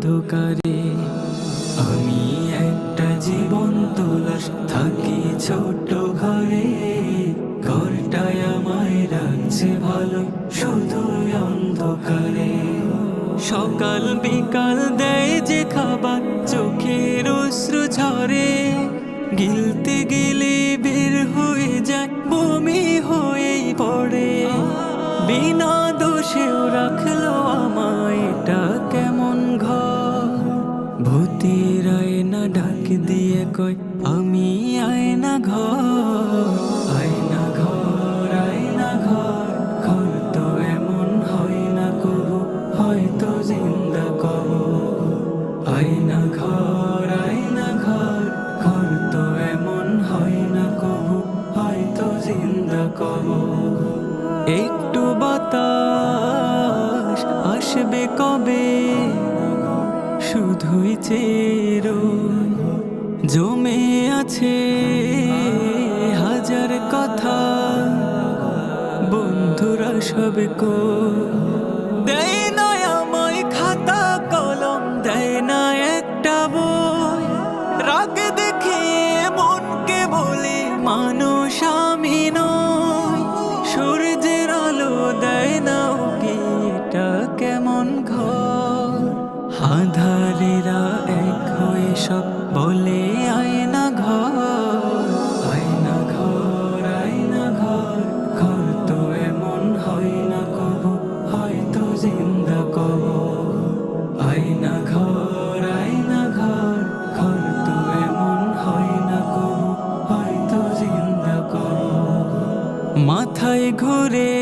অন্ধকারে। আমি একটা জীবন্ত লাশ, থাকি ছোট ঘরে। ঘরটায় আমায় রাখছে ভালো, শুধু অন্ধকারে। সকাল বিকাল দেয় যে খাবার, চোখের অশ্রু ঝরে। গিলতে গেলে বের হয়ে যায়, বমি হয়েই পড়ে। বিনা দোষেও রাখলো আমায়, এটা কেমন ঘর। ভূতের আয়না ডাক দিয়ে কয়, আমি আয়না ঘর। আয়না ঘর, আয়না ঘর, ঘর তো এমন হয় না কবু, হয়তো জিন্দা কবর। আয়না ঘর, আয়না ঘর, ঘর তো এমন হয় না কবু, হয়তো জিন্দা কবর। একটু বাতাস আসবে কবে, শুধুই চেরো জমে আছে হাজার কথা। বন্ধুরা সব কো দেয় না আমায় খাতা কলম, দেয় না একটা বই। রাগ দেখিয়ে মনকে বলে মানুষ আমি নই। সূর্যের আলো দেয় না ওকে, এটা কেমন ঘর। আঁধারেরা এক হয়ে সব বলে আয়না ঘর। আয়না ঘর, আয়না ঘর, ঘর তো এমন হয় না কবু, হয়তো জিন্দা কবর। আয়না ঘর, আয়না ঘর, ঘর তো এমন হয় না কবু, হয়তো জিন্দা কবর। মাথায় ঘুরে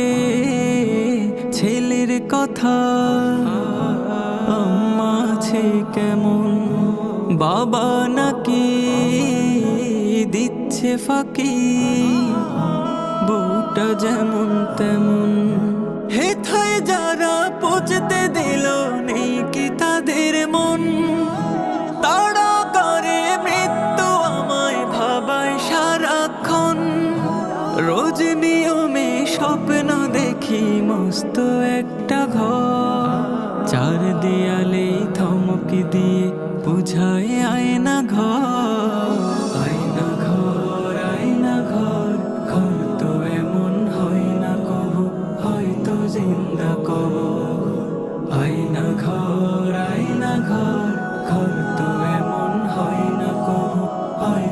ছেলের কথা, আম্মা আছে কেমন, বাবা নাকি দিচ্ছে ফাঁকি। বউটা যেমন তেমন, হেথায় যারা পচতে দিল, নেই কি তাদের মন। তাড়া করে মৃত্যু আমায় ভাবায় সারাক্ষণ। রোজ নিয়মে স্বপ্ন দেখি মস্ত একটা ঘর। চার দেয়ালে ধমক দিয়ে বুঝায় আয়না ঘর। আয়না ঘর, আয়না ঘর, ঘর তো এমন হয় না কবু, হয়তো জিন্দা কবর। আয়না ঘর, আয়না ঘর, ঘর তো এমন হয় না কবু, হয়